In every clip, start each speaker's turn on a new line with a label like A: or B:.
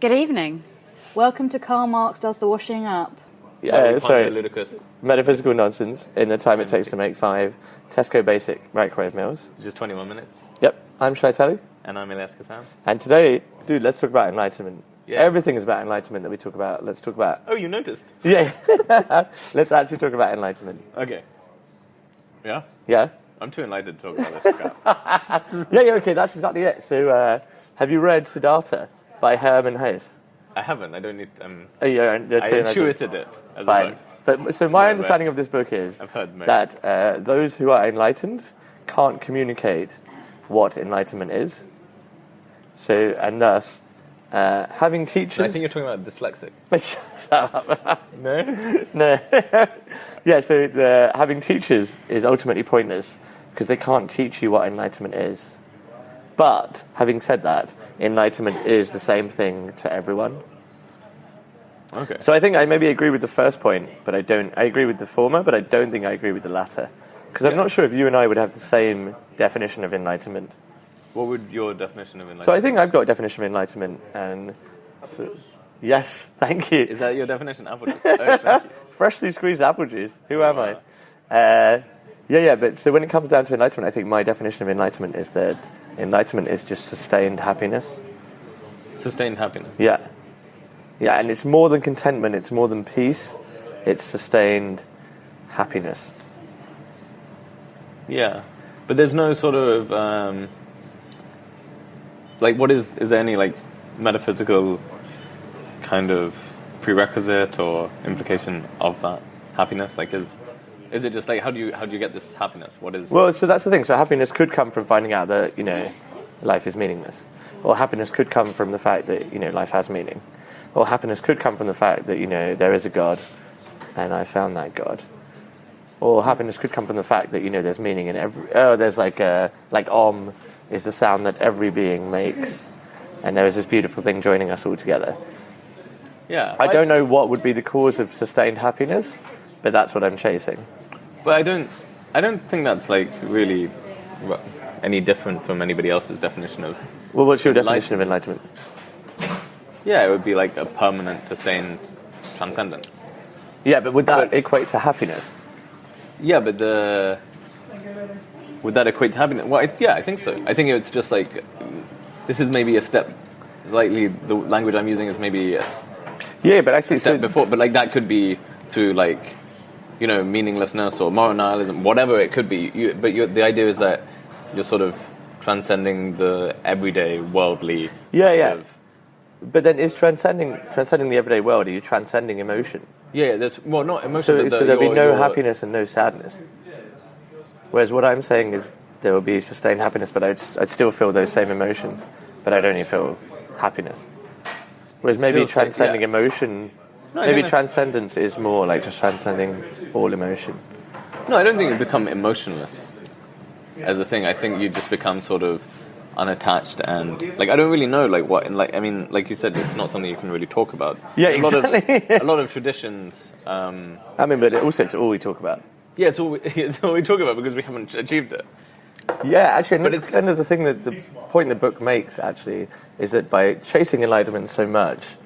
A: Good evening.
B: Welcome to Karl Marx Does the Washing Up.
C: Yeah, sorry.
D: Ludicrous.
C: Metaphysical nonsense in the time it takes to make 5 Tesco basic microwave meals.
D: Just 21 minutes.
C: Yep, I'm Shy.
D: And I'm Ilyas and Shy.
C: And today, dude, let's talk about enlightenment.
D: Yeah.
C: Everything is about enlightenment that we talk about. Let's talk about...
D: Oh, you noticed?
C: Yeah. Let's actually talk about enlightenment.
D: Okay. Yeah?
C: Yeah?
D: I'm too enlightened to talk about this crap.
C: Yeah, okay, that's exactly it. So, have you read Siddhartha by Hermann Hesse?
D: I haven't. I don't need...
C: You're
D: I intuited it as
C: Fine.
D: a book.
C: But so my understanding of this book is
D: I've heard
C: that those who are enlightened can't communicate what enlightenment is. So, and thus, having teachers...
D: I think you're talking about dyslexic.
C: Shut up.
D: No?
C: No. Yeah, so having teachers is ultimately pointless because they can't teach you what enlightenment is. But, having said that, enlightenment is the same thing to everyone.
D: Okay.
C: So I think I maybe agree with the first point, but I agree with the former, but I don't think I agree with the latter. Because I'm not sure if you and I would have the same definition of enlightenment.
D: What would your definition of enlightenment
C: So I think I've got a definition of enlightenment, and... Yes, thank you.
D: Is that your definition? Apple juice? Oh, thank you.
C: Freshly squeezed apple juice. Who am I? Yeah, but so when it comes down to enlightenment, I think my definition of enlightenment is that enlightenment is just sustained happiness.
D: Sustained happiness.
C: Yeah. Yeah, and it's more than contentment, it's more than peace, it's sustained happiness.
D: Yeah. But there's no sort of... what is there any, metaphysical kind of prerequisite or implication of that happiness? Is it just how do you get this happiness? What is...
C: Well, so that's the thing. So happiness could come from finding out that, life is meaningless. Or happiness could come from the fact that, life has meaning. Or happiness could come from the fact that, there is a God and I found that God. Or happiness could come from the fact that, there's meaning in every... Oh, there's Om is the sound that every being makes. And there is this beautiful thing joining us all together.
D: Yeah.
C: I don't know what would be the cause of sustained happiness, but that's what I'm chasing.
D: But I don't think that's really any different from anybody else's definition of...
C: Well, what's your definition of enlightenment?
D: Yeah, it would be a permanent, sustained transcendence.
C: Yeah, but would that equate to happiness?
D: Yeah, but would that equate to happiness? Well, I think so. I think it's just this is maybe a step slightly... The language I'm using is maybe
C: yeah, but actually...
D: a step before, but that could be to meaninglessness or moral nihilism, whatever it could be. The idea is that you're sort of transcending the everyday worldly...
C: Yeah. But then is transcending the everyday world, are you transcending emotion?
D: Yeah, not emotion,
C: so there'll be no happiness and no sadness. Whereas what I'm saying is there will be sustained happiness, but I'd still feel those same emotions, but I'd only feel happiness. Whereas maybe transcending emotion...
D: No,
C: maybe transcendence is more just transcending all emotion.
D: No, I don't think you become emotionless as a thing. I think you just become sort of unattached and... I don't really know, what... like you said, it's not something you can really talk about.
C: Yeah, exactly.
D: A lot of traditions...
C: but also it's all we talk about.
D: Yeah, it's all we talk about because we haven't achieved it.
C: Yeah, actually, and that's kind of the thing that the point the book makes, actually, is that by chasing enlightenment so much,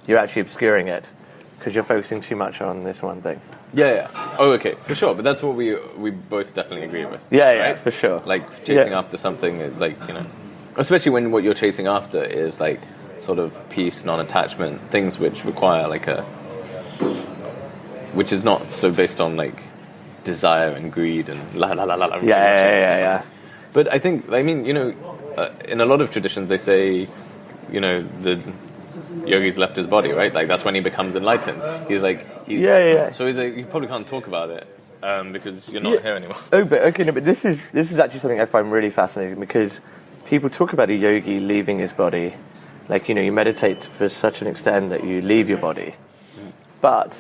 C: you're actually obscuring it because you're focusing too much on this one thing.
D: Yeah. Oh, okay, for sure. But that's what we both definitely agree with.
C: Yeah,
D: right?
C: For sure.
D: Chasing after something, especially when what you're chasing after is sort of peace, non-attachment, things which require which is not so based on desire and greed and la la la la la.
C: Yeah.
D: But I think, in a lot of traditions they say, the yogi's left his body, right? That's when he becomes enlightened. So you probably can't talk about it because you're not here anymore.
C: Oh, but this is actually something I find really fascinating because people talk about a yogi leaving his body, you meditate for such an extent that you leave your body. But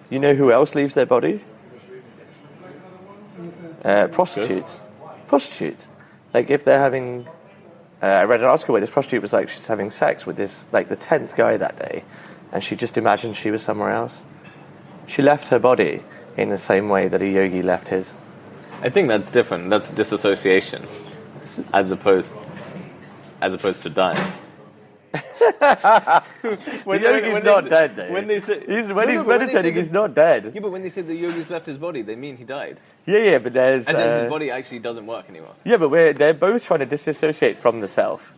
C: you know who else leaves their body? Prostitutes. If they're having... I read an article where this prostitute was she's having sex with this, the 10th guy that day, and she just imagined she was somewhere else. She left her body in the same way that a yogi left his.
D: I think that's different. That's disassociation, as opposed to dying.
C: The yogi's not dead, though.
D: When they say,
C: he's meditating, he's not dead.
D: Yeah, but when they say the yogi's left his body, they mean he died.
C: Yeah, but there's...
D: As in his body actually doesn't work anymore.
C: Yeah, but they're both trying to disassociate from the self.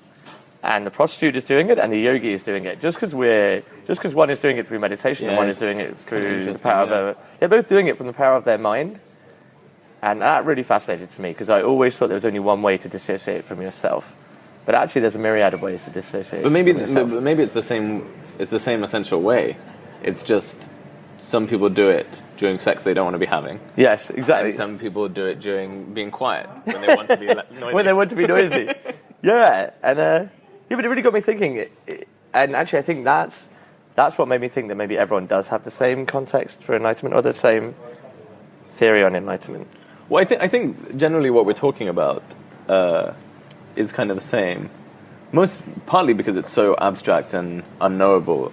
C: And the prostitute is doing it, and the yogi is doing it. Just because one is doing it through meditation, and one is doing it through the power of they're both doing it from the power of their mind. And that really fascinated to me, because I always thought there was only one way to dissociate from yourself. But actually, there's a myriad of ways to dissociate.
D: But maybe it's the same. It's the same essential way. It's just some people do it during sex they don't want to be having.
C: Yes, exactly.
D: And some people do it during being quiet when they want to be noisy.
C: When they want to be noisy. Yeah, and but it really got me thinking. And actually, I think that's what made me think that maybe everyone does have the same context for enlightenment, or the same theory on enlightenment.
D: Well, I think generally what we're talking about is kind of the same. Partly because it's so abstract and unknowable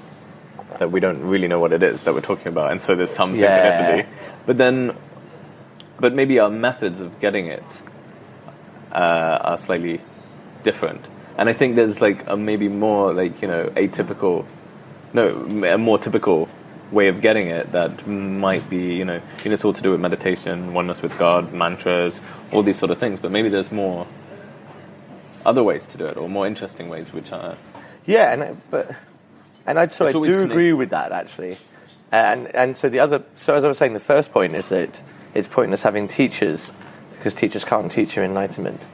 D: that we don't really know what it is that we're talking about, and so there's some synchronicity. But maybe our methods of getting it are slightly different. And I think there's a maybe more a more typical way of getting it that might be, it's all to do with meditation, oneness with God, mantras, all these sort of things. But maybe there's more other ways to do it, or more interesting ways, which are...
C: Yeah, I do agree with that, actually. And so as I was saying, the first point is that it's pointless having teachers, because teachers can't teach you enlightenment.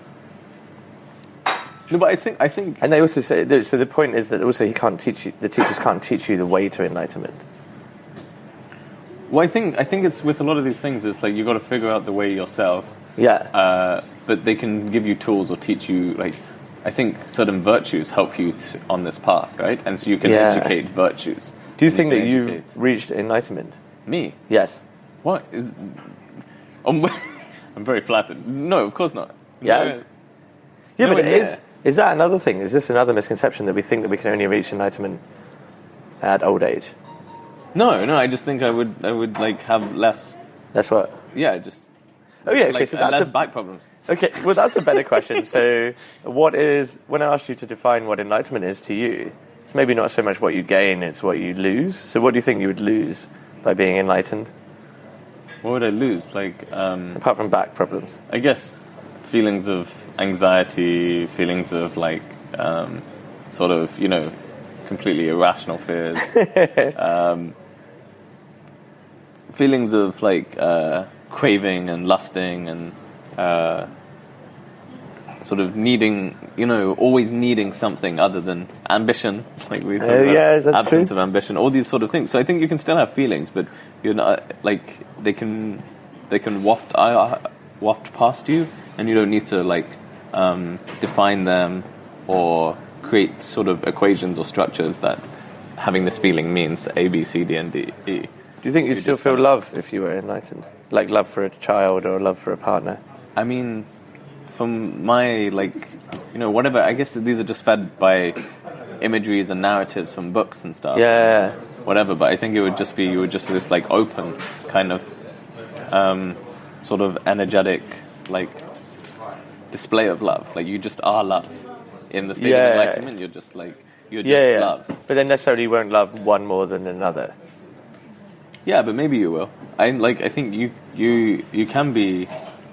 D: No, but I think...
C: And they also say, so the point is that also the teachers can't teach you the way to enlightenment.
D: Well, I think it's with a lot of these things, it's you've got to figure out the way yourself.
C: Yeah.
D: But they can give you tools or teach you, I think certain virtues help you on this path, right? And so you can educate virtues.
C: Do you think that you've reached enlightenment?
D: Me?
C: Yes.
D: What? I'm very flattered. No, of course not.
C: Yeah? Yeah, but is that another thing? Is this another misconception that we think that we can only reach enlightenment at old age?
D: No, I just think I would have less...
C: That's what?
D: Yeah, just...
C: Oh yeah, okay, so that's
D: less back problems.
C: Okay, well that's a better question. So when I asked you to define what enlightenment is to you, it's maybe not so much what you gain, it's what you lose. So what do you think you would lose by being enlightened?
D: What would I lose?
C: Apart from back problems.
D: I guess feelings of anxiety, feelings of completely irrational fears. Feelings of craving and lusting and sort of needing, always needing something other than ambition, like we said, absence of ambition, all these sort of things. So I think you can still have feelings, but you're not they can waft past you, and you don't need to define them or create sort of equations or structures that having this feeling means A, B, C, D, and D, E.
C: Do you think you'd still feel love if you were enlightened? Like love for a child or love for a partner?
D: I mean, from my, whatever, I guess these are just fed by imageries and narratives from books and stuff.
C: Yeah.
D: Whatever, but I think you would just this, open kind of, sort of energetic, display of love. You just are love. In the state of enlightenment, you're just love.
C: But then necessarily you won't love one more than another.
D: Yeah, but maybe you will. I think you can be.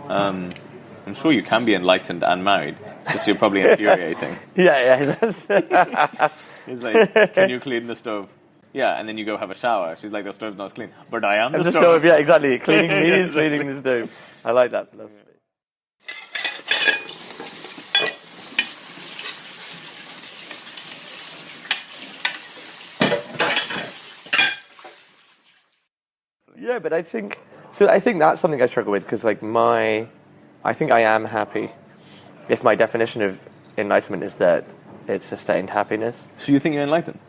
D: I'm sure you can be enlightened and married. It's just you're probably infuriating.
C: Yeah.
D: He's can you clean the stove? Yeah, and then you go have a shower. She's like, the stove's not clean, but I am the stove.
C: Yeah, exactly. Cleaning me is cleaning the stove. I like that philosophy. Yeah, but I think that's something I struggle with, because I think I am happy if my definition of enlightenment is that it's sustained happiness.
D: So you think you're enlightened?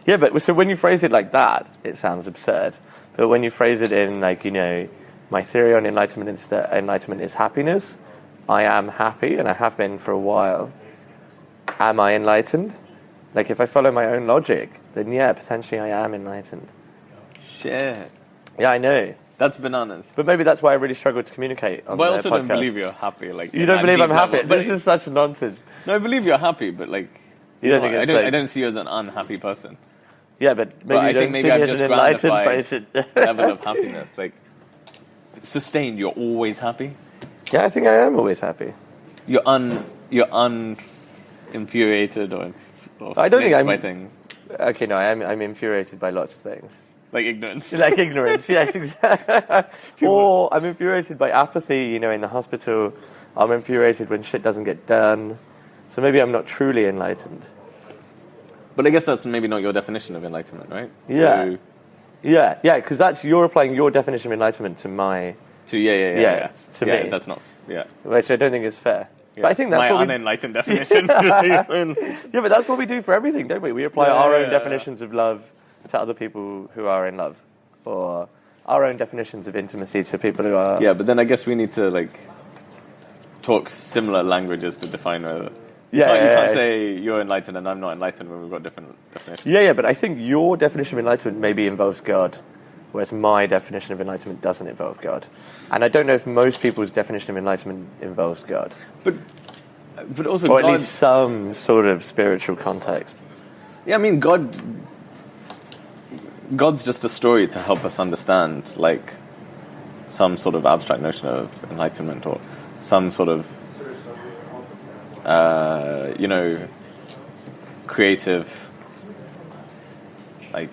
C: Yeah, but so when you phrase it like that, it sounds absurd. But when you phrase it in my theory on enlightenment is that enlightenment is happiness, I am happy and I have been for a while. Am I enlightened? If I follow my own logic, then yeah, potentially I am enlightened.
D: Shit.
C: Yeah, I know.
D: That's bananas.
C: But maybe that's why I really struggle to communicate on the podcast.
D: But I also don't believe you're happy.
C: You don't believe I'm happy? This is such nonsense.
D: No, I believe you're happy, but
C: You don't think it's
D: I don't see you as an unhappy person.
C: Yeah, but maybe you don't see me as an enlightened person.
D: Level of happiness, like sustained. You're always happy.
C: Yeah, I think I am always happy.
D: You're infuriated or
C: I don't think I'm
D: by things.
C: Okay, no, I'm infuriated by lots of things.
D: Like ignorance.
C: Like ignorance, yes, exactly. Or I'm infuriated by apathy, in the hospital. I'm infuriated when shit doesn't get done. So maybe I'm not truly enlightened.
D: But I guess that's maybe not your definition of enlightenment, right?
C: Yeah. Yeah, because you're applying your definition of enlightenment to my...
D: To me. That's not... Yeah.
C: Which I don't think is fair. Yeah. But I think that's
D: my unenlightened definition.
C: Yeah, but that's what we do for everything, don't we? We apply our own definitions of love to other people who are in love, or our own definitions of intimacy to people who are...
D: Yeah, but then I guess we need to, talk similar languages to define whether... You can't say you're enlightened and I'm not enlightened when we've got different definitions.
C: Yeah, but I think your definition of enlightenment maybe involves God, whereas my definition of enlightenment doesn't involve God. And I don't know if most people's definition of enlightenment involves God.
D: But also
C: or
D: God...
C: at least some sort of spiritual context.
D: Yeah, I mean, God's just a story to help us understand, some sort of abstract notion of enlightenment or some sort of, creative,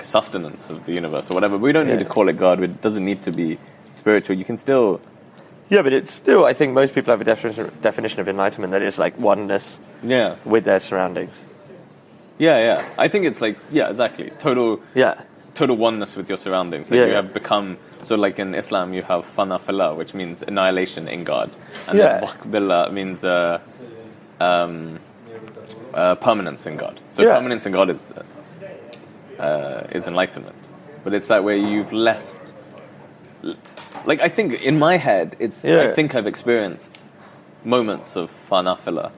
D: sustenance of the universe or whatever. We don't need to call it God. It doesn't need to be spiritual. You can still...
C: Yeah, but it's still, I think most people have a definition of enlightenment that is oneness with their surroundings.
D: Yeah. I think it's exactly. Total oneness with your surroundings. You have become... So in Islam you have fana fillah, which means annihilation in God. And then billah means permanence in God. So permanence in God is enlightenment. But it's that way you've left... I think in my head, I think I've experienced moments of fana fillah,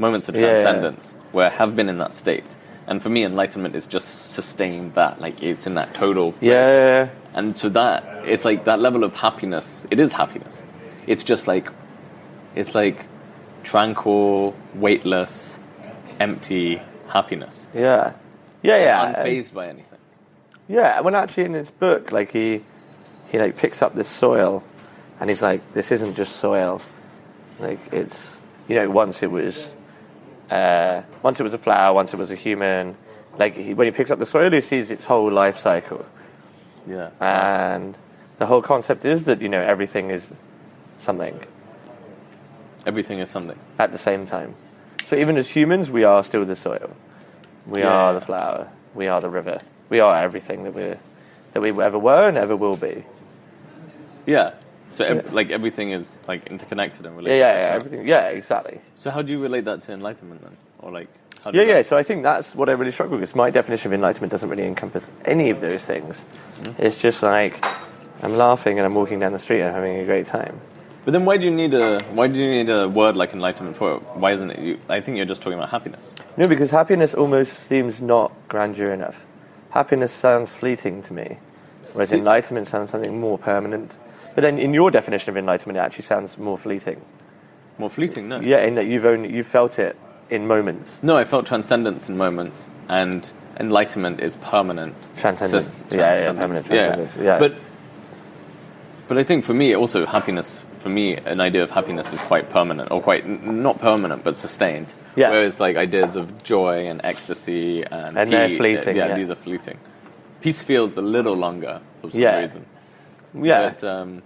D: moments of transcendence where I have been in that state. And for me, enlightenment is just sustain that. It's in that total place.
C: Yeah.
D: And so that, it's that level of happiness. It is happiness. It's just it's tranquil, weightless, empty happiness.
C: Yeah.
D: Unfazed by anything.
C: Yeah, when actually in this book, he picks up this soil and he's this isn't just soil. It's, once it was a flower, once it was a human. When he picks up the soil, he sees its whole life cycle.
D: Yeah.
C: And the whole concept is that, everything is something.
D: Everything is something.
C: At the same time. So even as humans, we are still the soil. We are the flower. We are the river. We are everything that we ever were and ever will be.
D: Yeah. So everything is interconnected and related.
C: Yeah, everything. Yeah, exactly.
D: So how do you relate that to enlightenment then, or how do
C: So I think that's what I really struggle with. Because my definition of enlightenment doesn't really encompass any of those things. Mm-hmm. It's just I'm laughing and I'm walking down the street and having a great time.
D: But then why do you need a word like enlightenment for it? Why isn't it? I think you're just talking about happiness.
C: No, because happiness almost seems not grandeur enough. Happiness sounds fleeting to me, whereas enlightenment sounds something more permanent. But then, in your definition of enlightenment, it actually sounds more fleeting.
D: More fleeting, no.
C: Yeah, in that you've felt it in moments.
D: No, I felt transcendence in moments, and enlightenment is permanent.
C: Transcendence. Permanent transcendence. Yeah.
D: But I think for me, also happiness. For me, an idea of happiness is quite permanent, or quite not permanent, but sustained.
C: Yeah.
D: Whereas ideas of joy and ecstasy and peace,
C: they're fleeting.
D: These are fleeting. Peace feels a little longer for some reason.
C: Yeah.
D: But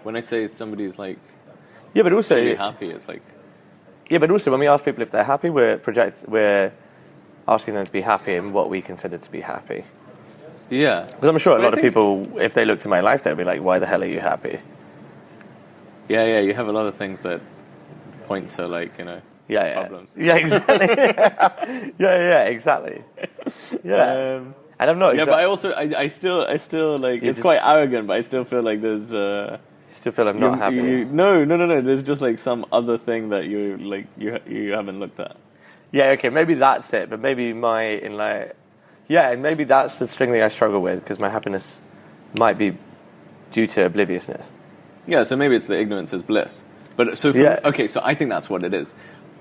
D: when I say somebody's
C: but also
D: really happy, it's
C: Yeah, but also when we ask people if they're happy, we're asking them to be happy in what we consider to be happy.
D: Yeah.
C: Because I'm sure a lot of people, if they looked at my life, they'd be like, "Why the hell are you happy?"
D: Yeah. You have a lot of things that point to problems.
C: Yeah, exactly. yeah, exactly. Yeah. And I'm not.
D: Yeah, but I still it's quite arrogant, but I still feel like there's.
C: You still feel I'm not happy.
D: No. There's just some other thing that you haven't looked at.
C: Yeah, okay, maybe that's it. But maybe and maybe that's the string that I struggle with because my happiness might be due to obliviousness.
D: Yeah, so maybe it's the ignorance is bliss. But so I think that's what it is.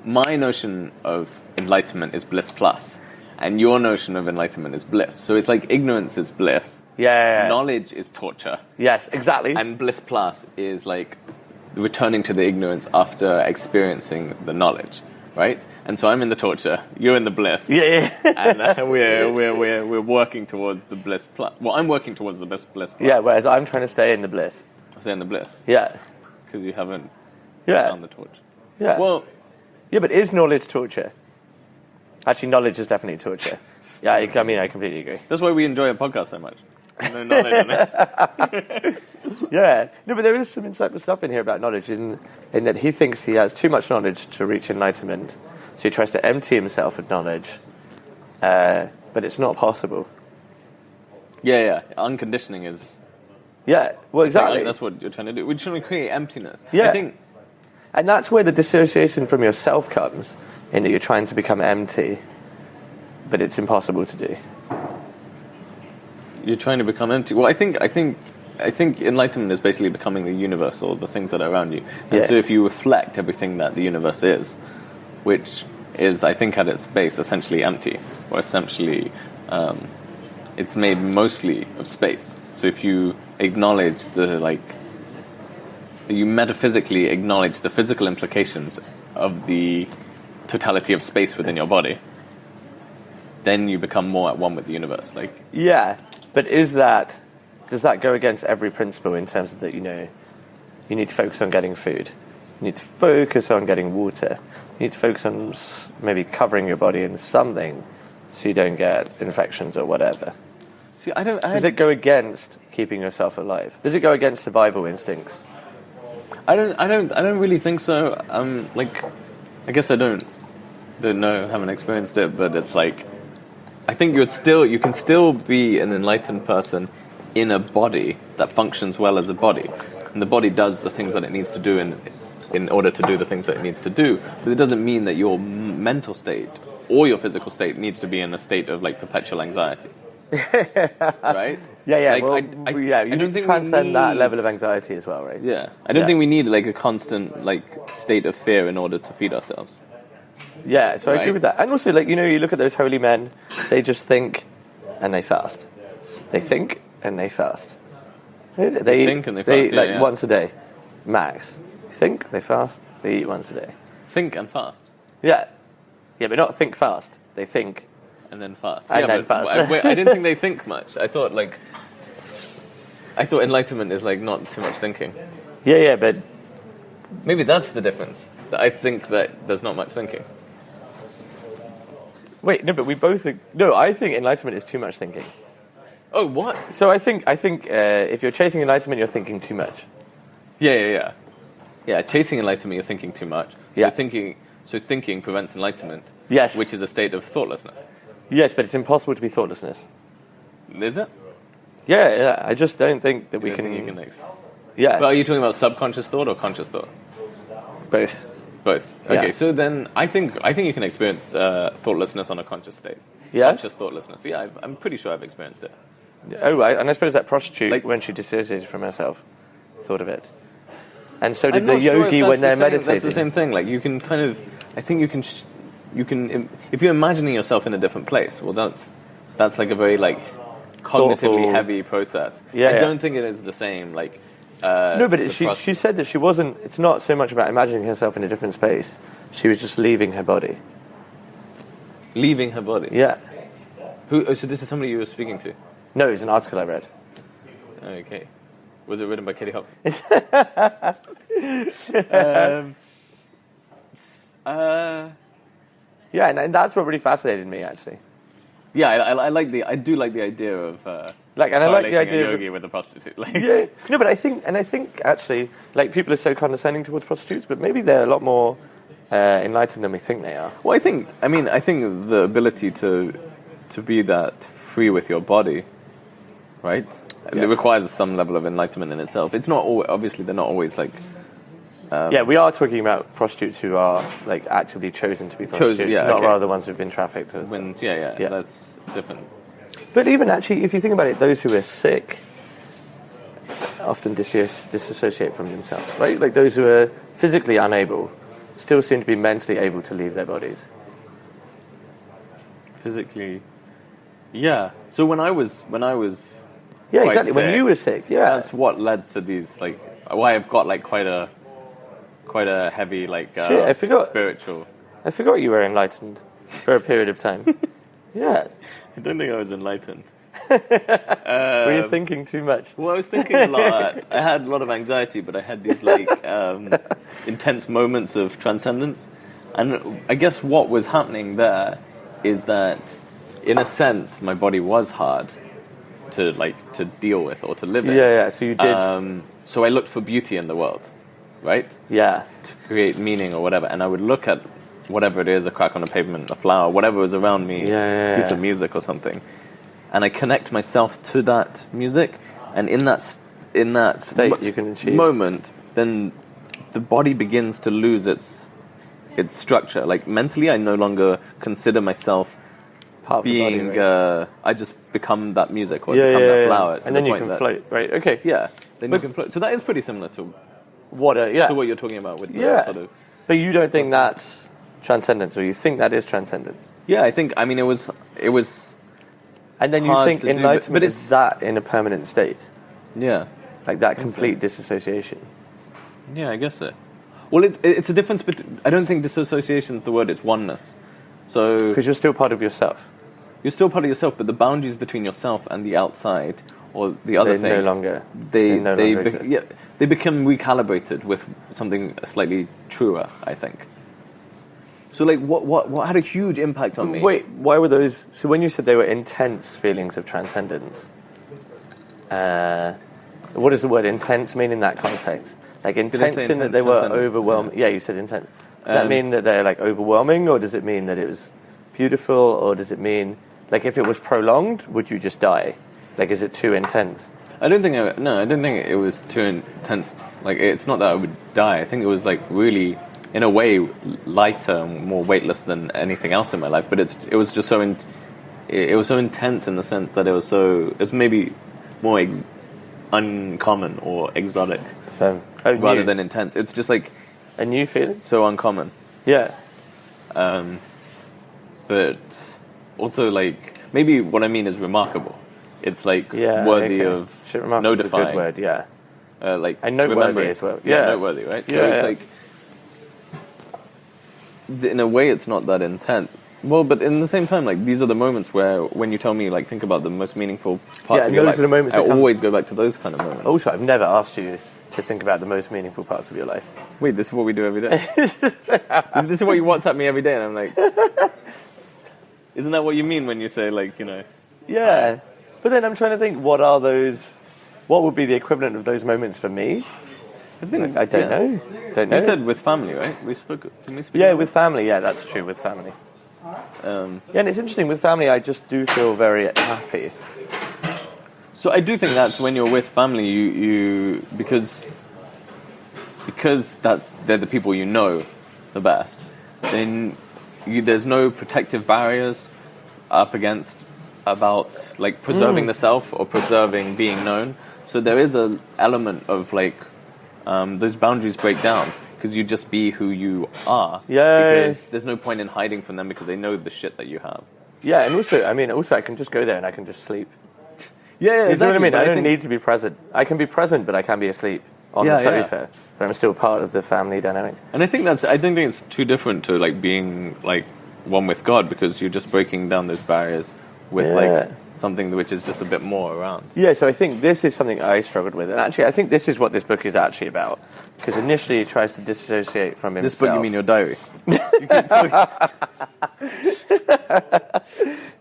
D: my notion of enlightenment is bliss plus, and your notion of enlightenment is bliss. So it's like ignorance is bliss.
C: Yeah.
D: Knowledge is torture.
C: Yes, exactly.
D: And bliss plus is like returning to the ignorance after experiencing the knowledge, right? And so I'm in the torture, you're in the bliss.
C: Yeah.
D: And we're working towards the bliss plus. Well, I'm working towards the bliss plus.
C: Yeah, whereas I'm trying to stay in the bliss.
D: Stay in the bliss.
C: Yeah.
D: Because you haven't found the torture.
C: Yeah.
D: Well,
C: yeah, but is knowledge torture? Actually, knowledge is definitely torture. Yeah, I completely agree.
D: That's why we enjoy a podcast so much. No knowledge in it.
C: Yeah. No, but there is some insightful stuff in here about knowledge in that he thinks he has too much knowledge to reach enlightenment. So he tries to empty himself of knowledge. But it's not possible.
D: Yeah. Unconditioning is...
C: Yeah, well, exactly.
D: Like, that's what you're trying to do. We're trying to create emptiness.
C: Yeah.
D: I think...
C: And that's where the dissociation from yourself comes, in that you're trying to become empty, but it's impossible to do.
D: You're trying to become empty. Well, I think enlightenment is basically becoming the universe or the things that are around you. And so if you reflect everything that the universe is, which is, I think, at its base, essentially empty, or essentially it's made mostly of space. So if you acknowledge you metaphysically acknowledge the physical implications of the totality of space within your body, then you become more at one with the universe.
C: Yeah, but does that go against every principle in terms of that, you need to focus on getting food, you need to focus on getting water, you need to focus on maybe covering your body in something so you don't get infections or whatever.
D: See,
C: does it go against keeping yourself alive? Does it go against survival instincts?
D: I don't really think so. I guess I don't know, haven't experienced it, but it's like, I think you can still be an enlightened person in a body that functions well as a body, and the body does the things that it needs to do in order to do the things that it needs to do. But it doesn't mean that your mental state or your physical state needs to be in a state of perpetual anxiety. Right?
C: Yeah.
D: You
C: need to transcend that level of anxiety as well, right?
D: Yeah. I don't think we need a constant state of fear in order to feed ourselves.
C: Yeah, so I agree with that. And also, you look at those holy men, they just think and they fast. They think and they fast. They
D: think and they fast,
C: once a day, max. Think, they fast, they eat once a day.
D: Think and fast?
C: Yeah. Yeah, but not think fast. They think.
D: And then fast.
C: And then fast.
D: I didn't think they think much. I thought enlightenment is not too much thinking.
C: Yeah, but...
D: Maybe that's the difference. I think that there's not much thinking.
C: Wait, no, but we both... No, I think enlightenment is too much thinking.
D: Oh, what?
C: So I think if you're chasing enlightenment, you're thinking too much.
D: Yeah. Yeah, chasing enlightenment, you're thinking too much. So thinking prevents enlightenment.
C: Yes.
D: Which is a state of thoughtlessness.
C: Yes, but it's impossible to be thoughtlessness.
D: Is it?
C: Yeah. I just don't think that we can... Yeah.
D: But are you talking about subconscious thought or conscious thought?
C: Both.
D: Okay,
C: Yeah.
D: so then I think you can experience thoughtlessness on a conscious state.
C: Yeah?
D: Conscious thoughtlessness. Yeah, I'm pretty sure I've experienced it.
C: Oh, right. And I suppose that prostitute, when she dissociated from herself, thought of it. And so did the yogi when they're meditating.
D: That's the same thing. You can kind of... I think you can... If you're imagining yourself in a different place, well, that's a very, cognitively
C: thoughtful,
D: heavy process.
C: Yeah,
D: I don't think it is the same,
C: no, but she said that she wasn't... It's not so much about imagining herself in a different space. She was just leaving her body.
D: Leaving her body?
C: Yeah.
D: So this is somebody you were speaking to?
C: No, it's an article I read.
D: Okay. Was it written by Katie Hopkins?
C: Yeah, and that's what really fascinated me, actually.
D: Yeah, I do like the idea of
C: I like the idea
D: a yogi with a prostitute.
C: Yeah, no, but I think actually, people are so condescending towards prostitutes, but maybe they're a lot more enlightened than we think they are.
D: Well, I think the ability to be that free with your body, right? Yeah. It requires some level of enlightenment in itself. It's not obviously they're not always
C: yeah, we are talking about prostitutes who are actively chosen to be prostitutes, not rather the ones who've been trafficked.
D: Yeah, that's different.
C: But even actually, if you think about it, those who are sick often disassociate from themselves, right? Those who are physically unable still seem to be mentally able to leave their bodies.
D: Physically, yeah. So when I was
C: Yeah,
D: quite
C: exactly. When
D: sick,
C: you were sick, yeah.
D: that's what led to these like why I've got like quite a heavy like
C: Shit, I forgot.
D: spiritual.
C: I forgot you were enlightened for a period of time. Yeah.
D: I don't think I was enlightened.
C: Were you thinking too much?
D: Well, I was thinking a lot. I had a lot of anxiety, but I had these like intense moments of transcendence. And I guess what was happening there is that, in a sense, my body was hard to deal with or to live in.
C: Yeah. So you did.
D: So I looked for beauty in the world, right?
C: Yeah.
D: To create meaning or whatever, and I would look at whatever it is, a crack on a pavement, a flower, whatever was around me, a piece of music or something, and I connect myself to that music, and in that
C: state you can achieve
D: moment, then the body begins to lose its structure. Like mentally, I no longer consider myself
C: part of
D: being.
C: the body, right?
D: I just become that music or become that flower,
C: and then you can float, right? Okay,
D: yeah. Then you can float. So that is pretty similar to
C: what
D: you're talking about with the sort of.
C: But you don't think that's transcendence, or you think that is transcendence?
D: Yeah, I think. I mean, it was.
C: And then you think enlightenment
D: but it's
C: is that in a permanent state?
D: Yeah,
C: like that complete disassociation.
D: Yeah, I guess so. Well, it's a difference, but I don't think disassociation is the word. It's oneness. So
C: because you're still part of yourself.
D: You're still part of yourself, but the boundaries between yourself and the outside or the other thing
C: no longer exist.
D: Yeah, they become recalibrated with something slightly truer, I think. So, like, what had a huge impact on me?
C: Wait, why were those? So, when you said they were intense feelings of transcendence, what does the word intense mean in that context? Like intense in that they were overwhelming. Yeah, you said intense. Does that mean that they're like overwhelming, or does it mean that it was beautiful, or does it mean like if it was prolonged, would you just die? Like, is it too intense?
D: I don't think it was too intense. Like, it's not that I would die. I think it was like really, in a way, lighter and more weightless than anything else in my life. But it was just so it was so intense in the sense that it was maybe more uncommon or exotic rather than intense. It's just like
C: a new feeling,
D: so uncommon.
C: Yeah.
D: But also like maybe what I mean is remarkable. It's like worthy of notifying. Is a good
C: word, yeah.
D: Like
C: and noteworthy as well. Yeah,
D: noteworthy, right?
C: Yeah,
D: so it's like, in a way, it's not that intense. Well, but in the same time, like these are the moments where, when you tell me, like, think about the most meaningful parts of your life,
C: are the moments
D: I always go back to those kind of moments.
C: Also, I've never asked you to think about the most meaningful parts of your life.
D: Wait, this is what we do every day. This is what you WhatsApp me every day, and I'm like, isn't that what you mean when you say, like, you know?
C: Yeah. But then I'm trying to think, what would be the equivalent of those moments for me? I don't know.
D: You said with family, right? Didn't we speak?
C: Yeah, with family. Yeah, that's true. With family. And it's interesting. With family, I just do feel very happy.
D: So I do think that's when you're with family, you because they're the people you know the best. Then there's no protective barriers up against about like preserving the self or preserving being known. So there is an element of like those boundaries break down because you just be who you are.
C: Yeah.
D: Because there's no point in hiding from them because they know the shit that you have.
C: Yeah, and also I can just go there and I can just sleep.
D: Yeah,
C: exactly. You know what I mean? I don't need to be present. I can be present, but I can be asleep on the sofa. But I'm still part of the family dynamic.
D: And I think think it's too different to like being like one with God, because you're just breaking down those barriers with like something which is just a bit more around. Yeah,
C: so I think this is something I struggled with. And actually, I think this is what this book is actually about. Because initially he tries to dissociate from himself.
D: This book, you mean your diary?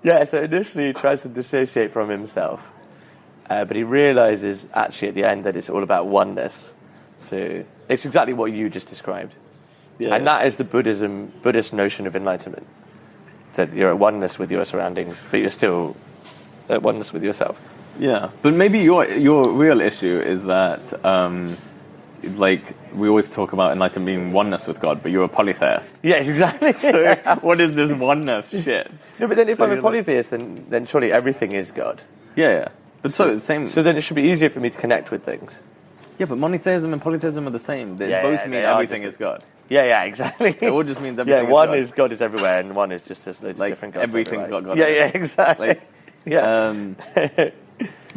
C: Yeah, so initially he tries to dissociate from himself. But he realizes actually at the end that it's all about oneness. So it's exactly what you just described. Yeah, and that is the Buddhist notion of enlightenment. That you're at oneness with your surroundings, but you're still at oneness with yourself.
D: Yeah, but maybe your real issue is that, like, we always talk about enlightenment being oneness with God, but you're a polytheist.
C: Yes, exactly.
D: So what is this oneness shit?
C: No, but then if I'm a polytheist, then surely everything is God.
D: Yeah. But so it's the same.
C: So then it should be easier for me to connect with things.
D: Yeah, but monotheism and polytheism are the same. They both mean everything is God.
C: Yeah, exactly.
D: It all just means everything.
C: Yeah, one is God is everywhere, and one is just loads of different gods.
D: Everything's got God.
C: Yeah, exactly.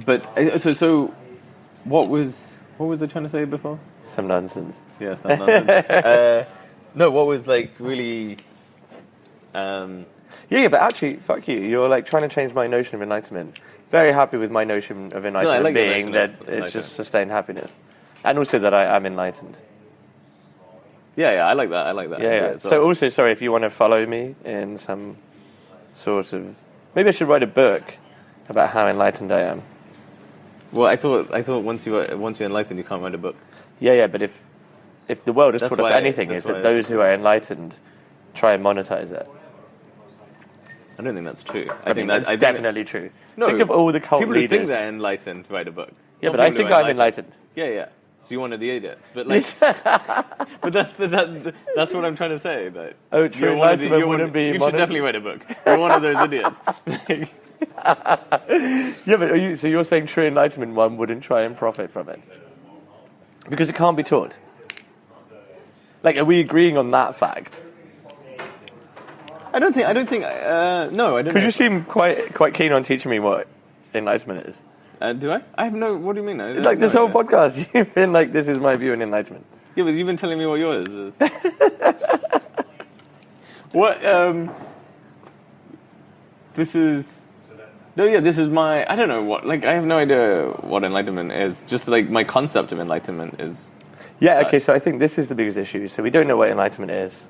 D: But so what was I trying to say before?
C: Some nonsense.
D: Yeah, some nonsense. No, what was like really.
C: Yeah, but actually, fuck you. You're like trying to change my notion of enlightenment. Very happy with my notion of enlightenment being that it's just sustained happiness, and also that I am enlightened.
D: Yeah, I like that.
C: Yeah. So also, sorry, if you want to follow me in some sort of, maybe I should write a book about how enlightened I am.
D: Well, I thought once you're enlightened, you can't write a book.
C: Yeah, but if the world has taught us anything, is that those who are enlightened try and monetize it.
D: I don't think that's true.
C: I think that's definitely true.
D: No,
C: think of all the cult
D: people
C: leaders.
D: People who think they're enlightened write a book.
C: Yeah, but I think I'm enlightened.
D: Yeah. So you're one of the idiots, but like, but that's what I'm trying to say. That
C: true enlightenment wouldn't be.
D: You should definitely write a book. You're one of those idiots.
C: Yeah, but so you're saying true enlightenment one wouldn't try and profit from it because it can't be taught. Like, are we agreeing on that fact?
D: I don't think. No, I don't.
C: Because you seem quite keen on teaching me what enlightenment is.
D: Do I? I have no. What do you mean?
C: Like this whole podcast, you've been like, "This is my view on enlightenment."
D: Yeah, but you've been telling me what yours is. What? This is. No, yeah, this is my. I don't know what. Like, I have no idea what enlightenment is. Just like my concept of enlightenment is.
C: Yeah. Okay. So I think this is the biggest issue. So we don't know what enlightenment is.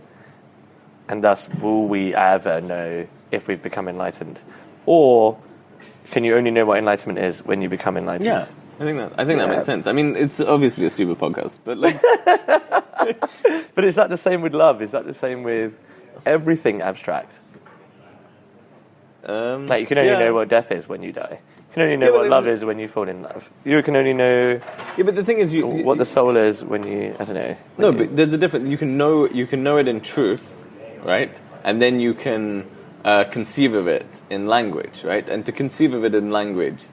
C: And thus, will we ever know if we've become enlightened? Or can you only know what enlightenment is when you become enlightened?
D: Yeah, I think that makes sense. I mean, it's obviously a stupid podcast, but like...
C: But is that the same with love? Is that the same with everything abstract? Like, you can only know what death is when you die. You can only know what love is when you fall in love. You can only know...
D: Yeah, but the thing is...
C: what the soul is when you... I don't know.
D: No, but there's a difference. You can know it in truth, right? And then you can conceive of it in language, right? And to conceive of it in language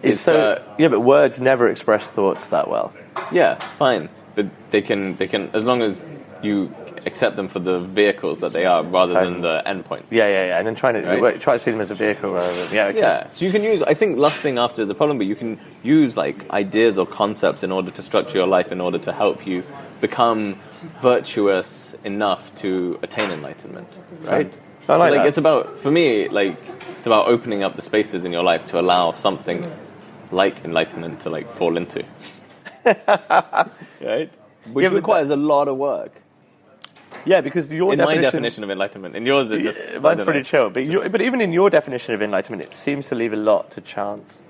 D: is
C: yeah, but words never express thoughts that well.
D: Yeah, fine, but they can as long as you accept them for the vehicles that they are rather than the endpoints.
C: Yeah, and then try to see them as a vehicle rather than
D: Yeah. So you can use. I think lusting after is a problem, but you can use like ideas or concepts in order to structure your life in order to help you become virtuous enough to attain enlightenment, right?
C: I like that.
D: It's about, for me, like, it's about opening up the spaces in your life to allow something like enlightenment to like fall into, right? Which requires a lot of work.
C: Yeah, because
D: my definition of enlightenment, and yours is just...
C: That's pretty chill. But even in your definition of enlightenment, it seems to leave a lot to chance.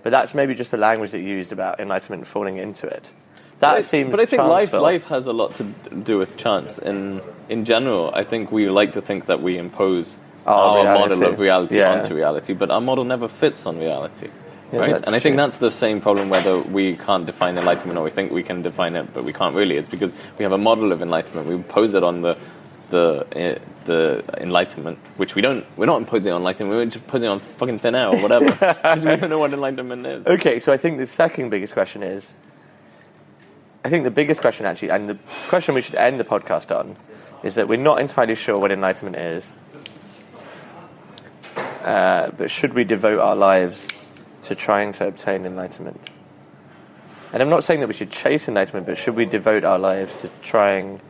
C: But that's maybe just the language that you used about enlightenment falling into it. But I think
D: life has a lot to do with chance. In general, I think we like to think that we impose our model of reality onto reality, but our model never fits on reality, right? And I think that's the same problem whether we can't define enlightenment or we think we can define it, but we can't really. It's because we have a model of enlightenment. We impose it on the enlightenment, which we're not imposing on enlightenment, we're just putting it on fucking thin air or whatever, because we don't know what enlightenment is.
C: Okay, so I think the second biggest question is, I think the biggest question actually, and the question we should end the podcast on, is that we're not entirely sure what enlightenment is, but should we devote our lives to trying to obtain enlightenment? And I'm not saying that we should chase enlightenment, but should we devote our lives to trying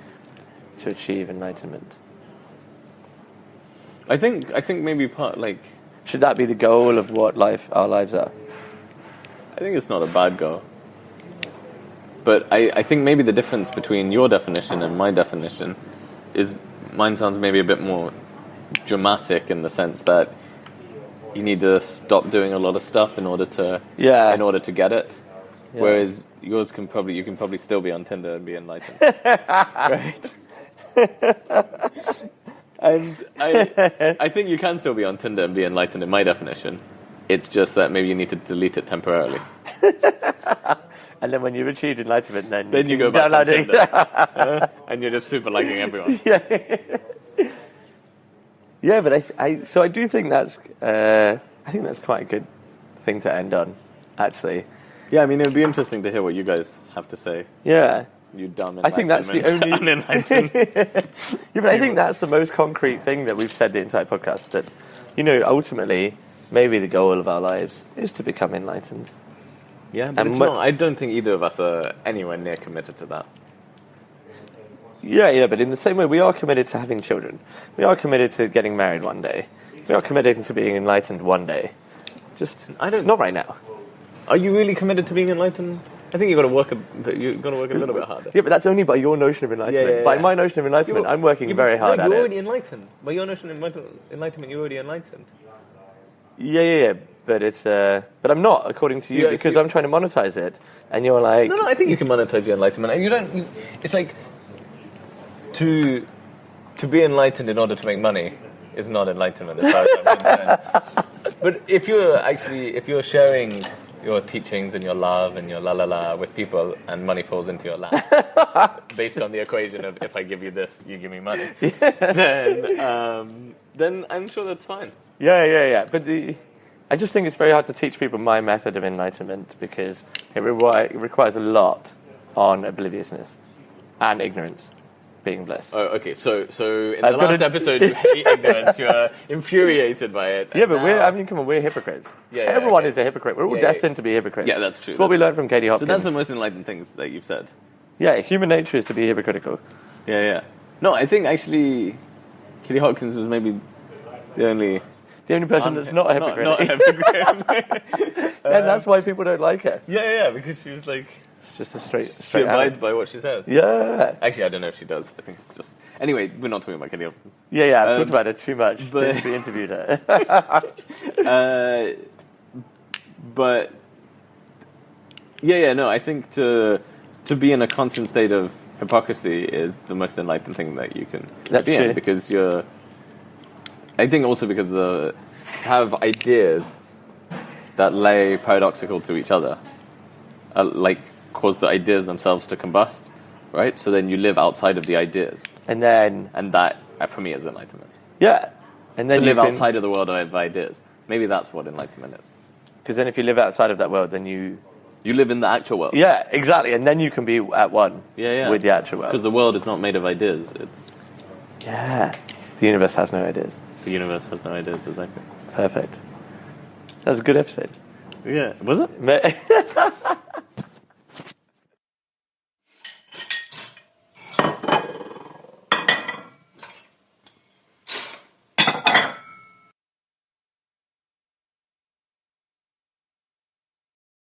C: to achieve enlightenment?
D: I think maybe
C: should that be the goal of what our lives are?
D: I think it's not a bad goal. But I think maybe the difference between your definition and my definition is mine sounds maybe a bit more dramatic in the sense that you need to stop doing a lot of stuff in order to get it. Yeah. Whereas yours you can probably still be on Tinder and be enlightened. Right? And I think you can still be on Tinder and be enlightened in my definition. It's just that maybe you need to delete it temporarily.
C: And then when you've achieved enlightenment,
D: then you go back to Tinder. And you're just super liking everyone.
C: Yeah, but I do think that's quite a good thing to end on, actually.
D: Yeah, I mean, it would be interesting to hear what you guys have to say.
C: Yeah.
D: You dumb
C: I think that's the only...
D: unenlightened.
C: Yeah, but I think that's the most concrete thing that we've said the entire podcast, that, ultimately, maybe the goal of our lives is to become enlightened.
D: Yeah, but it's not. I don't think either of us are anywhere near committed to that.
C: Yeah, but in the same way, we are committed to having children. We are committed to getting married one day. We are committed to being enlightened one day. Not right now.
D: Are you really committed to being enlightened? I think you've got to work a little bit harder.
C: Yeah, but that's only by your notion of enlightenment.
D: Yeah.
C: By my notion of enlightenment, I'm working very hard at it.
D: You're already enlightened. By your notion of enlightenment, you're already enlightened.
C: Yeah. But it's but I'm not, according to you, because I'm trying to monetize it, and you're like...
D: No, I think you can monetize your enlightenment. It's like to be enlightened in order to make money is not enlightenment as far as I'm concerned. But if you're sharing your teachings and your love and your la with people, and money falls into your lap based on the equation of if I give you this, you give me money, then I'm sure that's fine.
C: Yeah. But I just think it's very hard to teach people my method of enlightenment, because it requires a lot on obliviousness and ignorance. Being bliss.
D: Oh, okay. So in the last episode, you hate ignorance. You're infuriated by it.
C: Yeah, but we're hypocrites. Everyone is a hypocrite. We're all destined to be hypocrites.
D: Yeah, that's true.
C: It's what we learned from Katie Hopkins.
D: So that's the most enlightened things that you've said.
C: Yeah, human nature is to be hypocritical.
D: Yeah. No, I think actually, Katie Hopkins was maybe the only
C: person that's not a hypocrite.
D: Not a hypocrite.
C: And that's why people don't like her.
D: Yeah, because she was like...
C: It's just a straight
D: She abides by what she says.
C: Yeah.
D: Actually, I don't know if she does. I think it's just... Anyway, we're not talking about Katie Hopkins.
C: Yeah, I've talked about her too much since we interviewed her.
D: But... Yeah, I think to be in a constant state of hypocrisy is the most enlightened thing that you can be in. Because you're... I think also because to have ideas that lay paradoxical to each other, cause the ideas themselves to combust, right? So then you live outside of the ideas. And that, for me, is enlightenment.
C: Yeah. And then
D: you live outside of the world of ideas. Maybe that's what enlightenment is.
C: Because then if you live outside of that world, then you
D: live in the actual world.
C: Yeah, exactly. And then you can be at one with the actual world.
D: Because the world is not made of ideas. It's...
C: Yeah. The universe has no ideas.
D: The universe has no ideas, exactly.
C: Perfect. That was a good episode.
D: Yeah. Was it?